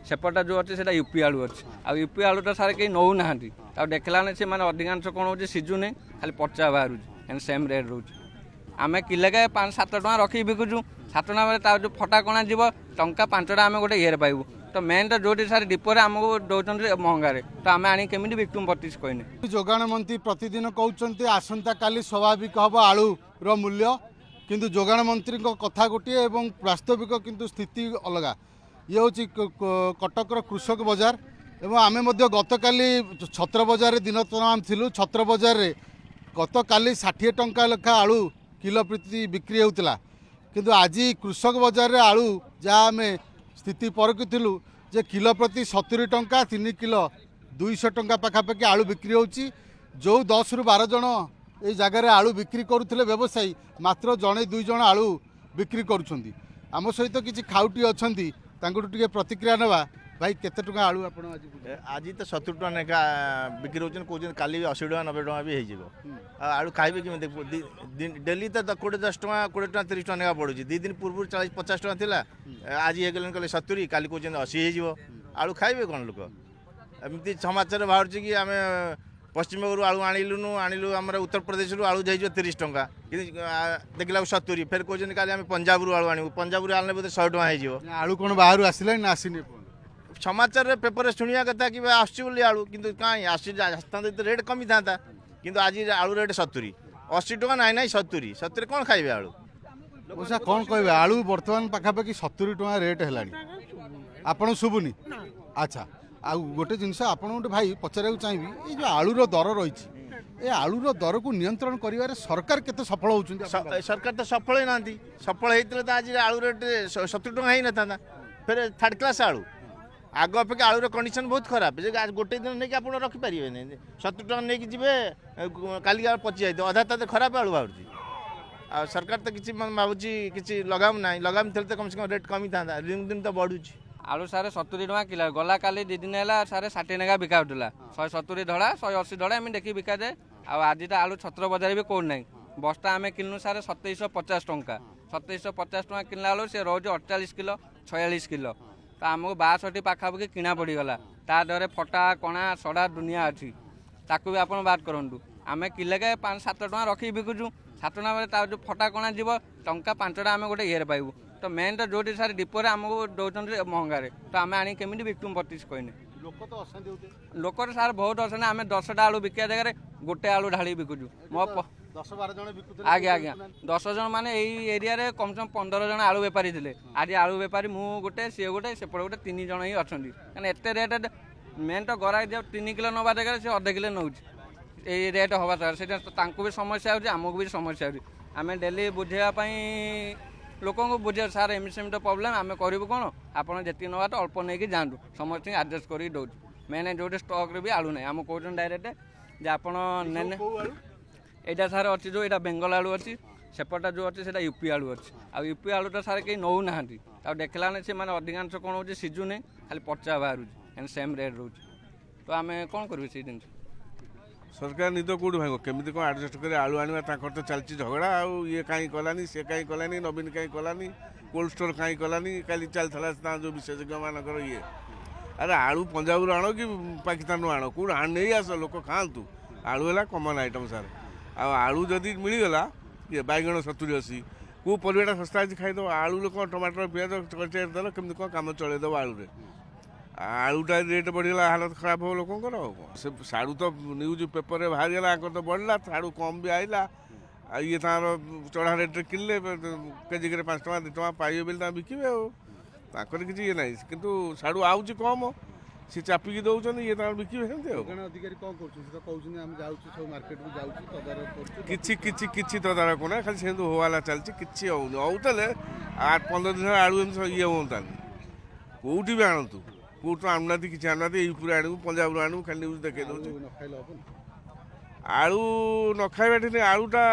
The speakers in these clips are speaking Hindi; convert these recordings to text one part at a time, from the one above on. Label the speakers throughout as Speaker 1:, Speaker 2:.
Speaker 1: सेपटा जो अच्छे से यूपी आलू अच्छे आ यूपी आलूटा सारे कहीं नौ ना देखला से मैंने अधिकांश कौन हो सीझुनी खाली पचा बाहर सेम रेट रोच आम किलेके 5-7 टଙ୍କା रखी बिकुचु 7 ଟଙ୍କା बेले जो फटा कणा जीव टंका 5 टा आम गोटे ये पाइबू तो मेन तो जो सारे डिपोरे आमको दौरान महंगार तो आम आनी केमी बिकूँ 32 कहने
Speaker 2: जोगाण मंत्री प्रतिदिन कहते आसंता काली स्वाभाविक हम आलूर मूल्य किंतु जोगाण मंत्री कथा गोटे और वास्तविक किंतु स्थिति अलग ये हूँ कटकर कृषक बजार एवं आम गतकाली छत्र बजार दिन तमाम थिलु छत्र बजार गत काली 60 टंका लेखा आलू किलो प्रति बिक्री होता किंतु आज कृषक बजार रे आलू जहाँ आम स्थिति परखिलु जे किलो प्रति 70 टंका 3 किलो 200 टंका पाखापाखि आलू बिक्री होची जो 10 ରୁ 12 जन ये जगार आलू बिक्री करुले व्यवसायी मात्र जड़े 2 जन आलू बिक्री करुँच आम सहित किसी खाउटी अच्छा टे प्रतिक्रिया नवा भाई केते टंका आलू आप
Speaker 3: आज तो 70 टका लेखा बिक्री होचन कहते काली 80 टका 90 टका भी हो आलू खाइबे कि डेली तो 10 टका 20 टका 30 टका लेखा पड़ुची 2 दिन पूर्व 40-50 टका थिला आज ये गले कहले 70 काली कहते 80 हो आलू खाइबे कौन लोक एमती समाचार बाहर कि आम पश्चिमबंग आलू आणिलु आम उत्तर प्रदेश आलू जाइए 30 टका देखला 70 फिर कहते काली आम पंजाब आलू आणु पंजाब आने बोधे 100 टका हो
Speaker 2: आलू कौन बाहर आसला ना आसीनी
Speaker 3: समाचार पेपर शुणा कथा कि आसुली आलू किंतु कहीं आसता रेट कमी था किंतु आज आलू रेट 70 80 टका ना 70 कौन खाइबे आलू
Speaker 2: ओसा कौन कहे आलू बर्तमान पाखापाखि 70 टका रेट है आपन शुभुनी अच्छा आ गोटे जिनस आपन गोटे भाई पचार चाहिए ये जो आलूर दर रही ए आलूर दर को नियंत्रण कर सरकार केते सफल होउछन
Speaker 3: सरकार तो सफल ना सफल होते तो आज आलू रेट 70 टका ही ना था फिर थर्ड क्लास आलू आग अपेक्षा आलूर कंडीशन बहुत खराब आज गोटे दिन नहीं आप रखिपारे 70 टका नहीं कि काली पचि जाए अधा तो खराब आलू बाहर सरकार तो किसी भावुँ कि लगाम ना लगाम थे तो कम से कम रेट कमी था दिन दिन तो बढ़ुँ
Speaker 1: आलू सारे 70 टଙ୍କା किलो गला काली 2 दिन है सारे 60 टଙ୍କା बिका होता 170 धड़ा 180 धड़ा एम देखिए बिका जाए आज तो आलू छत्र बजार भी कौन ना बस्ता आम किनु सारे 2750 टଙ୍କା 2750 टଙ୍କା किनला बेलू सी रोज 48 किलो 46 किलो तो आमको 62 पाखापाखि किना पड़गला ता दर फटा कणा सड़ा दुनिया अच्छी ताकू भी आप बात करूँ आम किलेके 5-7 ଟଙ୍କା रखी बिकुचु 7 ଟଙ୍କା बेले जो फटा कणा जीव टंका 5 ଟା आम गोटे ये पाइबू तो मेन तो जो सारे डिपोरे आमको दौरान महंगार तो आम आनी केमी बिकूँ 32 कहने लोक सार बहुत अच्छे आम 10 ଟା आलू बिका जगह गोटे आलू ढाड़ी बिकुचु मो
Speaker 2: 10-12 जन
Speaker 1: आज्ञा आज्ञा 10 जन माने यही एरिया रे कम से कम 15 जन आलू बेपारी थे आज आलू बेपारी मु गोटे सी गोटे सेपटे गोटे 3 जन ही अच्छा कहीं एत रेट मेन तो गरा 3 किलो नवा जगह से अध किलो नौ रेट हवा दरकार से भी समस्या होमको भी समस्या होमें डेली बुझाई लोक को बुझे सार एमती प्रोब्लेम आम करूँ कौन आप जी नवा तो अल्प नहीं जातु समस्त आडजस्ट कर दौर मेन जो स्टक भी आलू ना आम कौन डायरेक्ट जे आप यहाँ सार अच्छी जो यहाँ बेंगल आलू अच्छी सेपटा जो अच्छे से यूपी आलू अच्छे आ यूपी आलूटा सारे कहीं नौ ना देखला से मैंने अधिकांश कौन हो सीझुनी खाली पचा बाहर सेम रेट रोच तो आम कौन करूँ से जिन
Speaker 4: सरकार निद कौट भाई केमी कौन आडजस्ट कर आलू आने तो चलती झगड़ा आउ ये कहीं कलानी से कहीं कलानी नवीन कहीं कलानी कोल्ड स्टोर कहीं कलानी काली चलता जो विशेषज्ञ मानकर ये अरे आलू पंजाब आण कि पाकिस्तान आण कौट नहीं आस लोक खातु आलू है कमन आइटम सार आलू जदि मिलगला ये बैगण 70-80 कौ परिवाटा सस्ता अच्छी खाईद आलू लोक टमाटर पिज देल केमी कौन कम चलैदेव आलू आलूटा रेट बढ़ीगला हालत खराब हो लोकर से साड़ू तो न्यूज पेपर में बाहरी गला तो बढ़ला साड़ू कम भी आईला ये तार चढ़ा रेट किनले केजी के 5 ଟଙ୍କା 2 ଟଙ୍କା पाइबे बोली बिके किसी ये ना कितु साड़ू आऊँच कम सी चापिकी दौरान ये बिके किसी तदारक ना खाली से होवाला चलती किसी होते 8-15 दिन आलू ये हूँ कौटी भी आणतु कौट आणुना किसी आणुना यूपी आणु पंजाब आणु खाली न्यूज देखे दे आलू न खाइबा आलूटा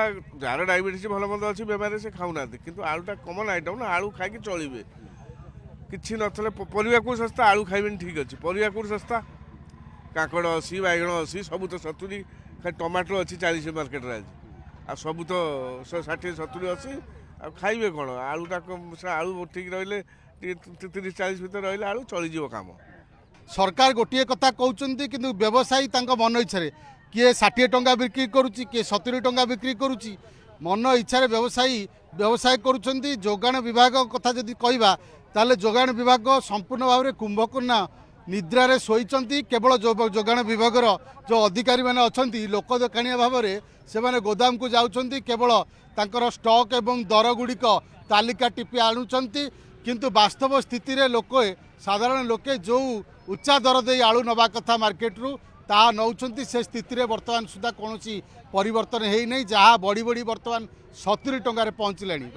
Speaker 4: जार डायबिटीज भल मंद अच्छी बेमार से खाऊना कि आलूटा कमन आइटम ना आलू खाई चलिए किसी नथले परिवा को सस्ता आलू खाइबे ठीक अच्छे परिवा को सस्ता काकड़ 80 बैगण 80 सबू तो 70 खाली टमाटर अच्छी 40 मार्केट आज आ सबू तो 160-70-80 आ खाइबे कौन आलूटा आलू ठीक रही ଟିକେ 30-40 ଭିତରେ ରହିଲେ ଆଳୁ ଚଳିଯିବ କାମ।
Speaker 2: सरकार गोटे कथा कहते कि व्यवसायी मन इच्छा किए 60 टंका बिक्री करुच्ची किए 70 टंका बिक्री करुच्ची मन इच्छा व्यवसायी व्यवसाय करुँच। जोगाण विभाग कथा जदि कहवा ताले जोगाण विभाग संपूर्ण भाव में कुंभकर्ण निद्रारे शोइचंती। केवल जोगाण विभाग जो अधिकारी मैंने अच्छा लोक देखाणिया भाव में से गोदाम को जाउछंती केवल तांकर स्टॉक एवं दर गुड़िक तालिका टिपि आणुचंती किंतु वास्तव स्थिति रे लोके साधारण लोके जो उच्चा दर दे आलू नवा कथा मार्केट रु ता नौचंती से स्थिति रे वर्तमान सुधा कौन परिवर्तन है नहीं जहाँ बड़ी बड़ी वर्तमान 70 टंका पहुँचलानी।